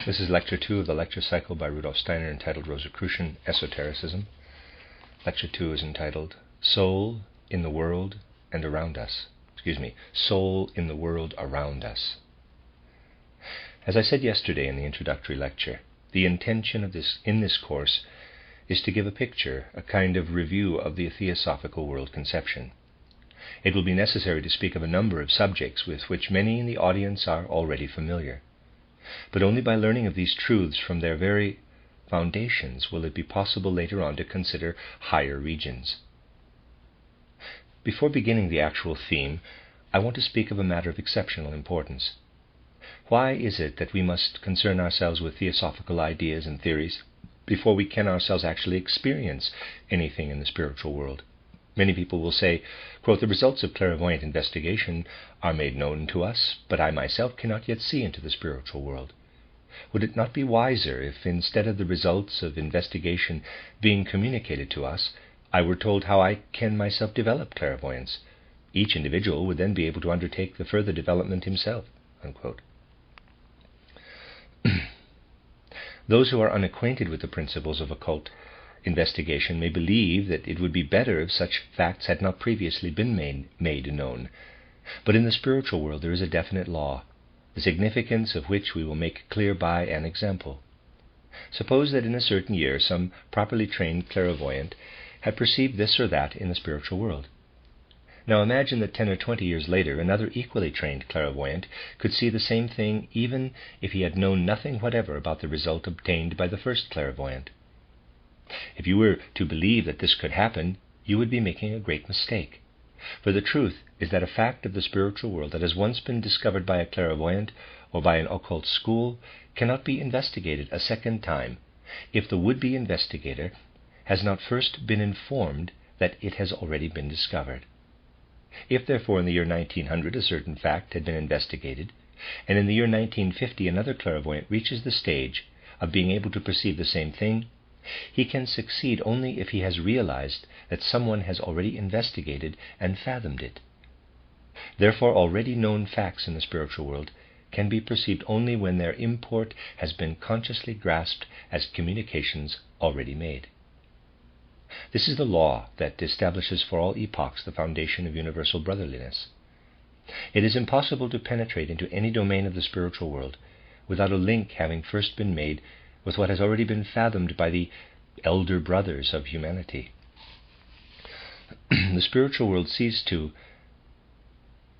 This is Lecture 2 of the lecture cycle by Rudolph Steiner entitled Rosicrucian Esotericism. Lecture 2 is entitled Soul in the World and Around Us. Soul in the World Around Us. As I said yesterday in the introductory lecture, the intention of in this course is to give a picture, a kind of review of the theosophical world conception. It will be necessary to speak of a number of subjects with which many in the audience are already familiar. But only by learning of these truths from their very foundations will it be possible later on to consider higher regions. Before beginning the actual theme, I want to speak of a matter of exceptional importance. Why is it that we must concern ourselves with theosophical ideas and theories before we can ourselves actually experience anything in the spiritual world? Many people will say, quote, "The results of clairvoyant investigation are made known to us, but I myself cannot yet see into the spiritual world. Would it not be wiser if, instead of the results of investigation being communicated to us, I were told how I can myself develop clairvoyance? Each individual would then be able to undertake the further development himself." Unquote. Those who are unacquainted with the principles of occult investigation may believe that it would be better if such facts had not previously been made known. But in the spiritual world there is a definite law, the significance of which we will make clear by an example. Suppose that in a certain year some properly trained clairvoyant had perceived this or that in the spiritual world. Now imagine that 10 or 20 years later another equally trained clairvoyant could see the same thing even if he had known nothing whatever about the result obtained by the first clairvoyant. If you were to believe that this could happen, you would be making a great mistake. For the truth is that a fact of the spiritual world that has once been discovered by a clairvoyant or by an occult school cannot be investigated a second time if the would-be investigator has not first been informed that it has already been discovered. If therefore in the year 1900 a certain fact had been investigated, and in the year 1950 another clairvoyant reaches the stage of being able to perceive the same thing, he can succeed only if he has realized that someone has already investigated and fathomed it. Therefore, already known facts in the spiritual world can be perceived only when their import has been consciously grasped as communications already made. This is the law that establishes for all epochs the foundation of universal brotherliness. It is impossible to penetrate into any domain of the spiritual world without a link having first been made with what has already been fathomed by the elder brothers of humanity. The spiritual world sees to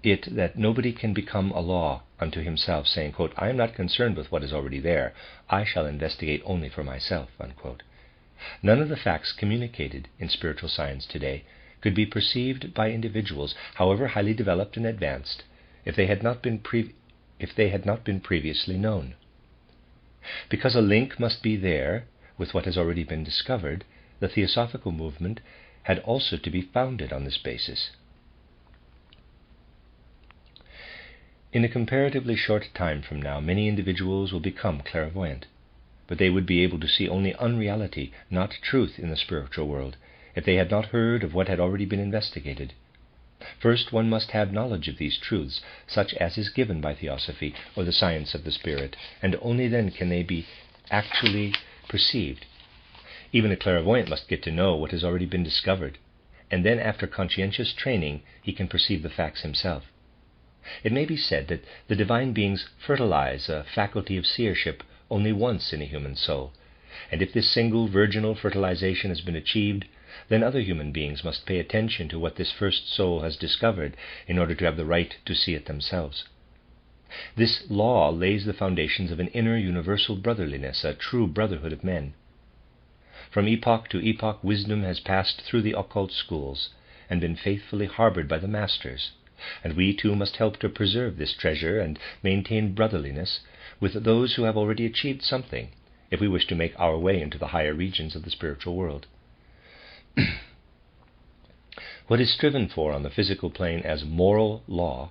it that nobody can become a law unto himself, saying, quote, "I am not concerned with what is already there. I shall investigate only for myself." Unquote. None of the facts communicated in spiritual science today could be perceived by individuals, however highly developed and advanced, if they had not been previously known. Because a link must be there with what has already been discovered, the theosophical movement had also to be founded on this basis. In a comparatively short time from now, many individuals will become clairvoyant, but they would be able to see only unreality, not truth, in the spiritual world, if they had not heard of what had already been investigated. First, one must have knowledge of these truths, such as is given by theosophy or the science of the spirit, and only then can they be actually perceived. Even a clairvoyant must get to know what has already been discovered, and then after conscientious training he can perceive the facts himself. It may be said that the divine beings fertilize a faculty of seership only once in a human soul, and if this single virginal fertilization has been achieved, then other human beings must pay attention to what this first soul has discovered in order to have the right to see it themselves. This law lays the foundations of an inner universal brotherliness, a true brotherhood of men. From epoch to epoch, wisdom has passed through the occult schools and been faithfully harbored by the masters, and we too must help to preserve this treasure and maintain brotherliness with those who have already achieved something, if we wish to make our way into the higher regions of the spiritual world. What is striven for on the physical plane as moral law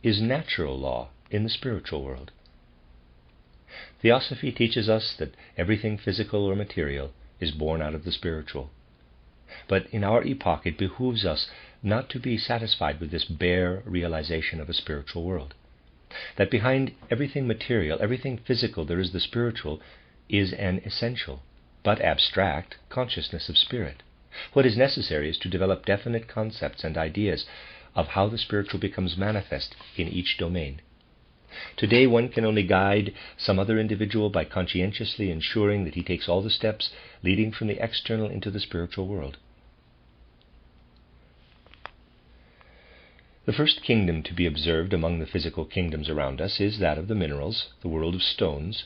is natural law in the spiritual world. Theosophy teaches us that everything physical or material is born out of the spiritual. But in our epoch it behooves us not to be satisfied with this bare realization of a spiritual world. That behind everything material, everything physical, there is the spiritual, is an essential, but abstract, consciousness of spirit. What is necessary is to develop definite concepts and ideas of how the spiritual becomes manifest in each domain. Today one can only guide some other individual by conscientiously ensuring that he takes all the steps leading from the external into the spiritual world. The first kingdom to be observed among the physical kingdoms around us is that of the minerals, the world of stones.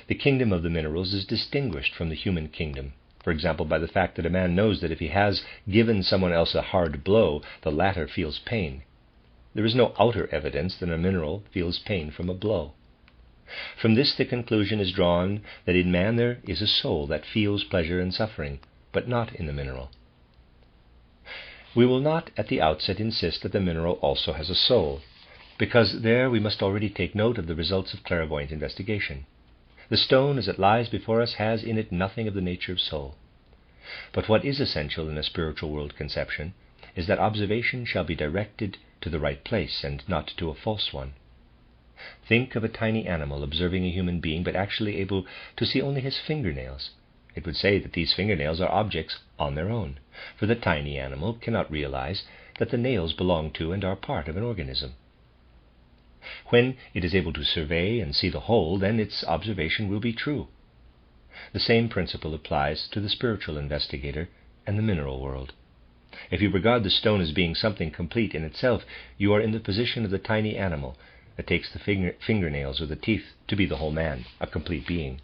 The kingdom of the minerals is distinguished from the human kingdom, for example, by the fact that a man knows that if he has given someone else a hard blow, the latter feels pain. There is no outer evidence that a mineral feels pain from a blow. From this the conclusion is drawn that in man there is a soul that feels pleasure and suffering, but not in the mineral. We will not at the outset insist that the mineral also has a soul, because there we must already take note of the results of clairvoyant investigation. The stone as it lies before us has in it nothing of the nature of soul. But what is essential in a spiritual world conception is that observation shall be directed to the right place and not to a false one. Think of a tiny animal observing a human being but actually able to see only his fingernails. It would say that these fingernails are objects on their own, for the tiny animal cannot realize that the nails belong to and are part of an organism. When it is able to survey and see the whole, then its observation will be true. The same principle applies to the spiritual investigator and the mineral world. If you regard the stone as being something complete in itself, you are in the position of the tiny animal that takes the fingernails or the teeth to be the whole man, a complete being.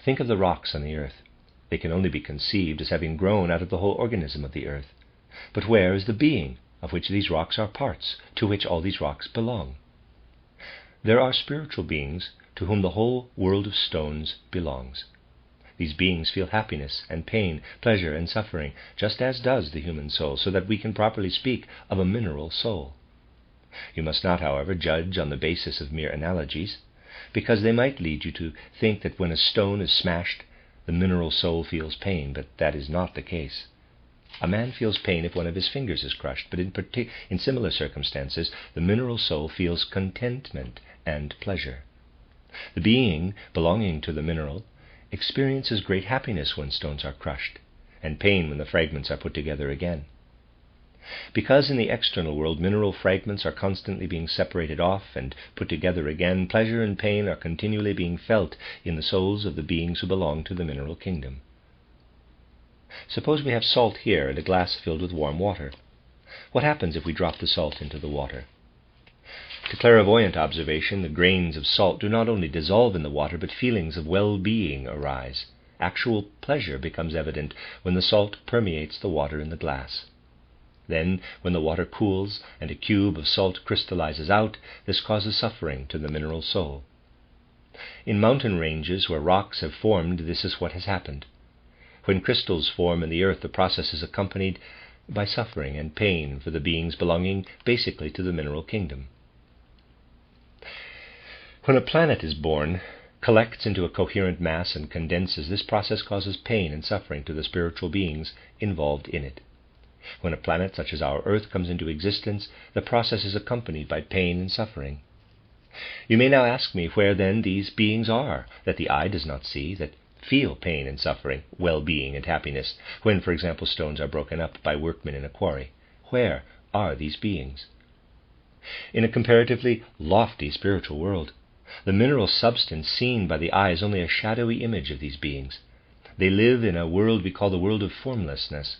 Think of the rocks on the earth. They can only be conceived as having grown out of the whole organism of the earth. But where is the being of which these rocks are parts, to which all these rocks belong? There are spiritual beings to whom the whole world of stones belongs. These beings feel happiness and pain, pleasure and suffering, just as does the human soul, so that we can properly speak of a mineral soul. You must not, however, judge on the basis of mere analogies, because they might lead you to think that when a stone is smashed, the mineral soul feels pain, but that is not the case. A man feels pain if one of his fingers is crushed, but in similar circumstances, the mineral soul feels contentment and pleasure. The being belonging to the mineral experiences great happiness when stones are crushed, and pain when the fragments are put together again. Because in the external world mineral fragments are constantly being separated off and put together again, pleasure and pain are continually being felt in the souls of the beings who belong to the mineral kingdom. Suppose we have salt here and a glass filled with warm water. What happens if we drop the salt into the water? To clairvoyant observation, the grains of salt do not only dissolve in the water, but feelings of well-being arise. Actual pleasure becomes evident when the salt permeates the water in the glass. Then, when the water cools and a cube of salt crystallizes out, this causes suffering to the mineral soul. In mountain ranges where rocks have formed, this is what has happened. When crystals form in the earth, the process is accompanied by suffering and pain for the beings belonging basically to the mineral kingdom. When a planet is born, collects into a coherent mass and condenses, this process causes pain and suffering to the spiritual beings involved in it. When a planet such as our Earth comes into existence, the process is accompanied by pain and suffering. You may now ask me where then these beings are, that the eye does not see, that feel pain and suffering, well-being and happiness, when, for example, stones are broken up by workmen in a quarry. Where are these beings? In a comparatively lofty spiritual world, the mineral substance seen by the eye is only a shadowy image of these beings. They live in a world we call the world of formlessness.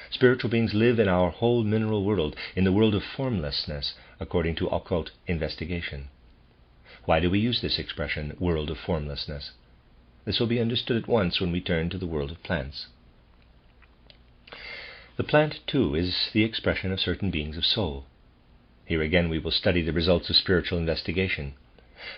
Spiritual beings live in our whole mineral world, in the world of formlessness, according to occult investigation. Why do we use this expression, world of formlessness? This will be understood at once when we turn to the world of plants. The plant, too, is the expression of certain beings of soul. Here again we will study the results of spiritual investigation.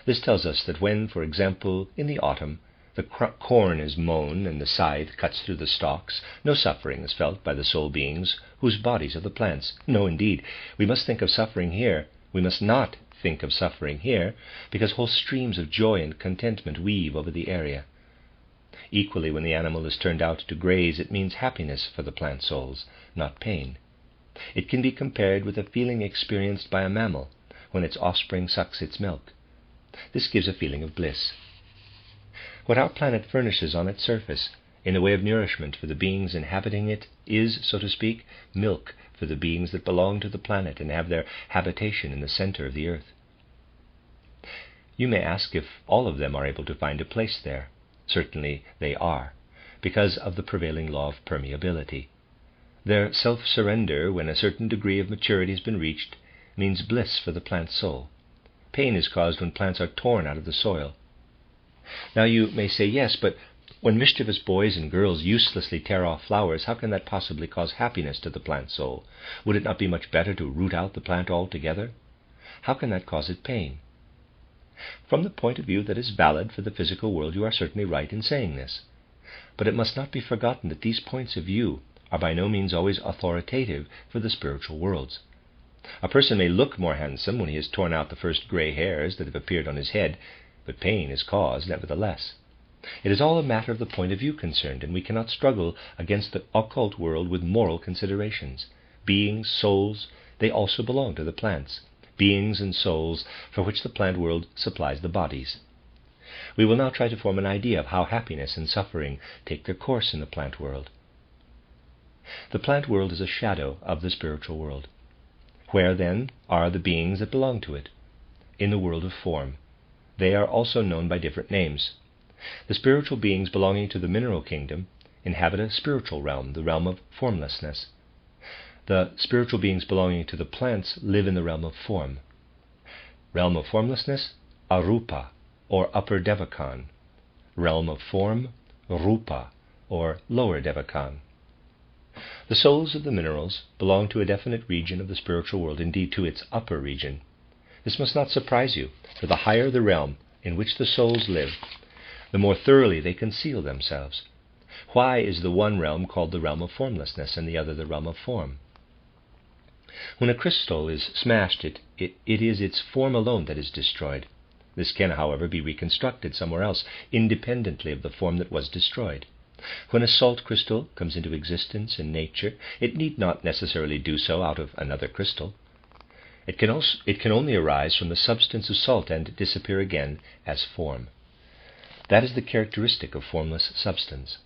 This tells us that when, for example, in the autumn, the corn is mown and the scythe cuts through the stalks, no suffering is felt by the soul beings whose bodies are the plants. No, indeed, we must think of suffering here. We must not think of suffering here, because whole streams of joy and contentment weave over the area. Equally, when the animal is turned out to graze, it means happiness for the plant souls, not pain. It can be compared with a feeling experienced by a mammal when its offspring sucks its milk. This gives a feeling of bliss. What our planet furnishes on its surface in the way of nourishment for the beings inhabiting it is, so to speak, milk for the beings that belong to the planet and have their habitation in the center of the earth. You may ask if all of them are able to find a place there. Certainly they are, because of the prevailing law of permeability. Their self-surrender, when a certain degree of maturity has been reached, means bliss for the plant soul. Pain is caused when plants are torn out of the soil. Now you may say, yes, but when mischievous boys and girls uselessly tear off flowers, how can that possibly cause happiness to the plant soul? Would it not be much better to root out the plant altogether? How can that cause it pain? From the point of view that is valid for the physical world, you are certainly right in saying this. But it must not be forgotten that these points of view are by no means always authoritative for the spiritual worlds. A person may look more handsome when he has torn out the first grey hairs that have appeared on his head, but pain is caused nevertheless. It is all a matter of the point of view concerned, and we cannot struggle against the occult world with moral considerations. Beings, souls, they also belong to the plants. Beings and souls for which the plant world supplies the bodies. We will now try to form an idea of how happiness and suffering take their course in the plant world. The plant world is a shadow of the spiritual world. Where, then, are the beings that belong to it? In the world of form. They are also known by different names. The spiritual beings belonging to the mineral kingdom inhabit a spiritual realm, the realm of formlessness. The spiritual beings belonging to the plants live in the realm of form. Realm of formlessness, arupa, or upper devakan. Realm of form, rupa, or lower devakan. The souls of the minerals belong to a definite region of the spiritual world, indeed to its upper region. This must not surprise you, for the higher the realm in which the souls live, the more thoroughly they conceal themselves. Why is the one realm called the realm of formlessness and the other the realm of form? When a crystal is smashed, it is its form alone that is destroyed. This can, however, be reconstructed somewhere else, independently of the form that was destroyed. When a salt crystal comes into existence in nature, it need not necessarily do so out of another crystal. It can only arise from the substance of salt and disappear again as form. That is the characteristic of formless substance.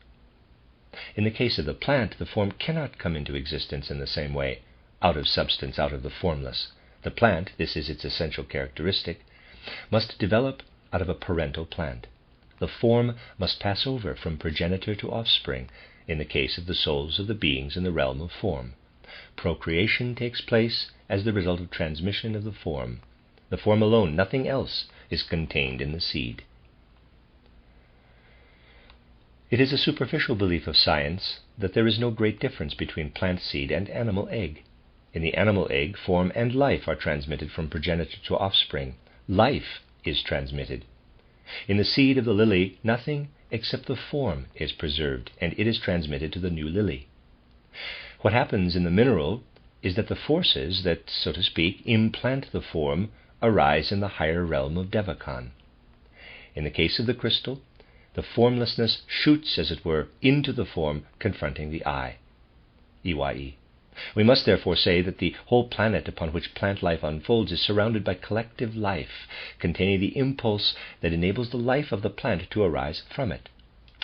In the case of the plant, the form cannot come into existence in the same way, out of substance, out of the formless. The plant, this is its essential characteristic, must develop out of a parental plant. The form must pass over from progenitor to offspring, in the case of the souls of the beings in the realm of form. Procreation takes place as the result of transmission of the form. The form alone, nothing else, is contained in the seed. It is a superficial belief of science that there is no great difference between plant seed and animal egg. In the animal egg, form and life are transmitted from progenitor to offspring. Life is transmitted. In the seed of the lily, nothing except the form is preserved, and it is transmitted to the new lily. What happens in the mineral is that the forces that, so to speak, implant the form arise in the higher realm of devakan. In the case of the crystal, the formlessness shoots, as it were, into the form confronting the eye. EYE. We must therefore say that the whole planet upon which plant life unfolds is surrounded by collective life, containing the impulse that enables the life of the plant to arise from it,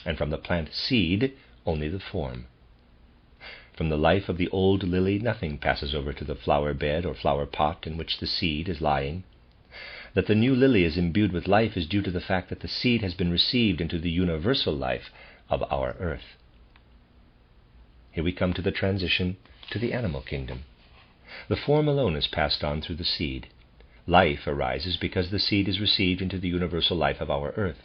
and from the plant seed only the form. From the life of the old lily nothing passes over to the flower bed or flower pot in which the seed is lying. That the new lily is imbued with life is due to the fact that the seed has been received into the universal life of our earth. Here we come to the transition to the animal kingdom. The form alone is passed on through the seed. Life arises because the seed is received into the universal life of our earth.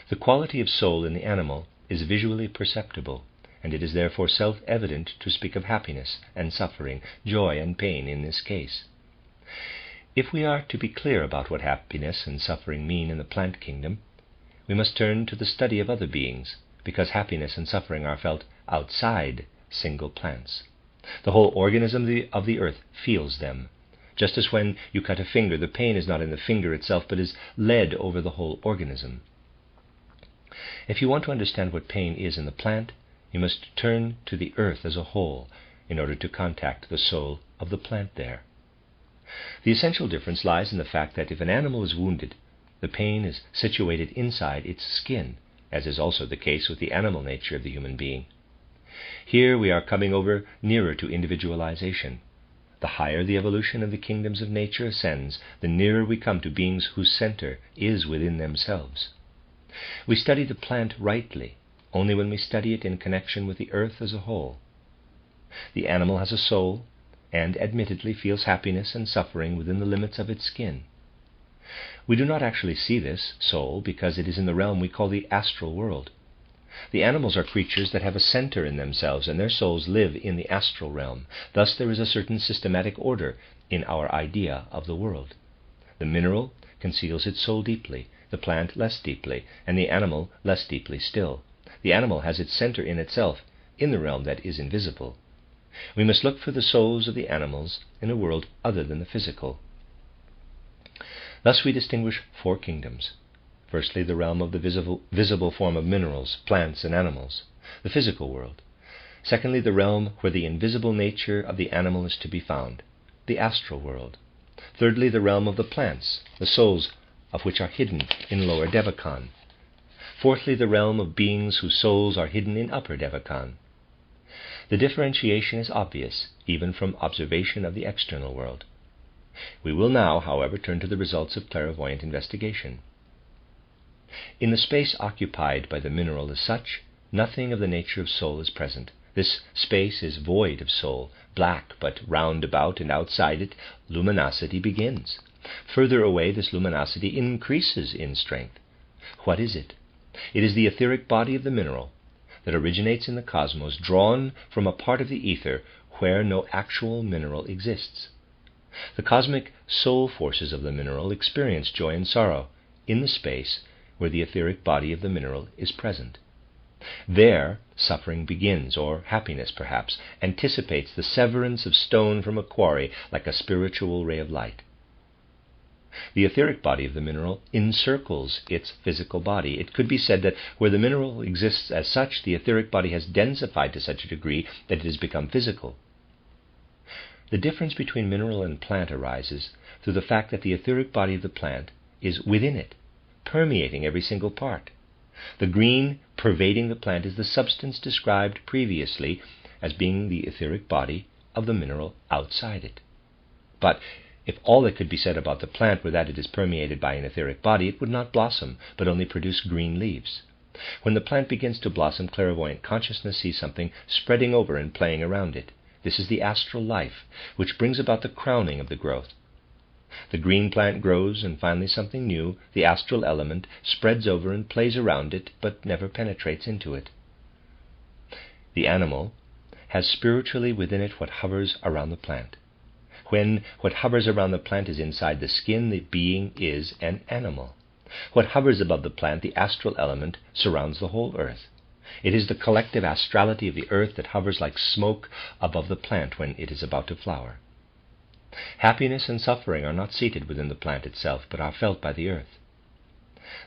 The quality of soul in the animal is visually perceptible, and it is therefore self-evident to speak of happiness and suffering, joy and pain in this case. If we are to be clear about what happiness and suffering mean in the plant kingdom, we must turn to the study of other beings, because happiness and suffering are felt outside single plants. The whole organism of the earth feels them. Just as when you cut a finger, the pain is not in the finger itself, but is led over the whole organism. If you want to understand what pain is in the plant, you must turn to the earth as a whole, in order to contact the soul of the plant there. The essential difference lies in the fact that if an animal is wounded, the pain is situated inside its skin, as is also the case with the animal nature of the human being. Here we are coming over nearer to individualization. The higher the evolution of the kingdoms of nature ascends, the nearer we come to beings whose center is within themselves. We study the plant rightly only when we study it in connection with the earth as a whole. The animal has a soul, and admittedly feels happiness and suffering within the limits of its skin. We do not actually see this soul because it is in the realm we call the astral world. The animals are creatures that have a center in themselves, and their souls live in the astral realm. Thus there is a certain systematic order in our idea of the world. The mineral conceals its soul deeply, the plant less deeply, and the animal less deeply still. The animal has its center in itself, in the realm that is invisible. We must look for the souls of the animals in a world other than the physical. Thus we distinguish 4 kingdoms. Firstly, the realm of the visible form of minerals, plants, and animals, the physical world. Secondly, the realm where the invisible nature of the animal is to be found, the astral world. Thirdly, the realm of the plants, the souls of which are hidden in lower Devachan. Fourthly, the realm of beings whose souls are hidden in upper Devachan. The differentiation is obvious, even from observation of the external world. We will now, however, turn to the results of clairvoyant investigation. In the space occupied by the mineral as such, nothing of the nature of soul is present. This space is void of soul, black, but round about and outside it, luminosity begins. Further away, this luminosity increases in strength. What is it? It is the etheric body of the mineral that originates in the cosmos, drawn from a part of the ether where no actual mineral exists. The cosmic soul forces of the mineral experience joy and sorrow in the space where the etheric body of the mineral is present. There, suffering begins, or happiness perhaps, anticipates the severance of stone from a quarry like a spiritual ray of light. The etheric body of the mineral encircles its physical body. It could be said that where the mineral exists as such, the etheric body has densified to such a degree that it has become physical. The difference between mineral and plant arises through the fact that the etheric body of the plant is within it, permeating every single part. The green pervading the plant is the substance described previously as being the etheric body of the mineral outside it. But if all that could be said about the plant were that it is permeated by an etheric body, it would not blossom, but only produce green leaves. When the plant begins to blossom, clairvoyant consciousness sees something spreading over and playing around it. This is the astral life, which brings about the crowning of the growth. The green plant grows, and finally something new, the astral element, spreads over and plays around it, but never penetrates into it. The animal has spiritually within it what hovers around the plant. When what hovers around the plant is inside the skin, the being is an animal. What hovers above the plant, the astral element, surrounds the whole earth. It is the collective astrality of the earth that hovers like smoke above the plant when it is about to flower. Happiness and suffering are not seated within the plant itself, but are felt by the earth.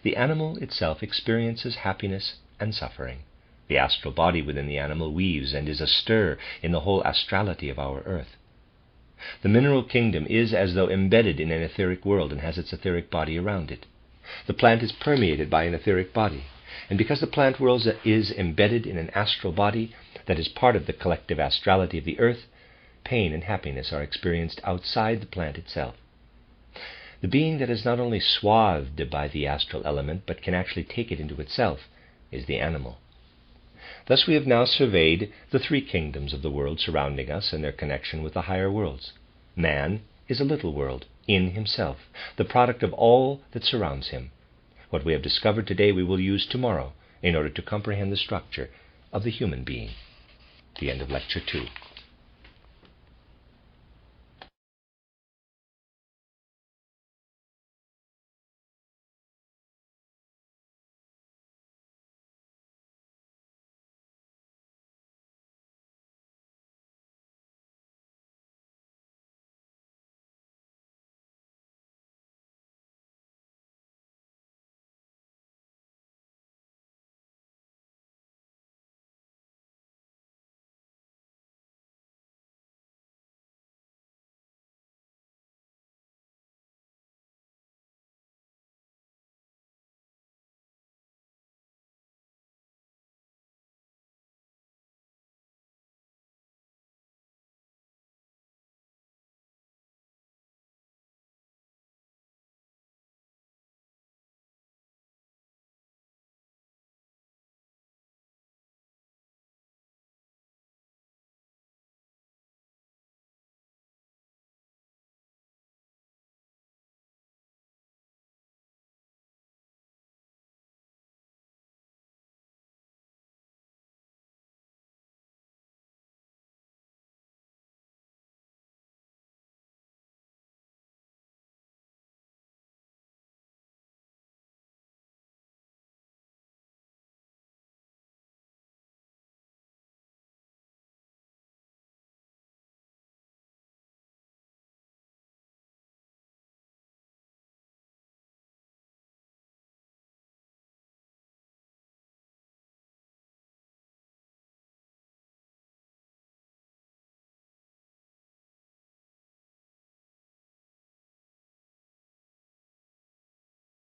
The animal itself experiences happiness and suffering. The astral body within the animal weaves and is astir in the whole astrality of our earth. The mineral kingdom is as though embedded in an etheric world and has its etheric body around it. The plant is permeated by an etheric body, and because the plant world is embedded in an astral body that is part of the collective astrality of the earth, pain and happiness are experienced outside the plant itself. The being that is not only swathed by the astral element, but can actually take it into itself, is the animal. Thus we have now surveyed the 3 kingdoms of the world surrounding us and their connection with the higher worlds. Man is a little world in himself, the product of all that surrounds him. What we have discovered today we will use tomorrow in order to comprehend the structure of the human being. The end of Lecture 2.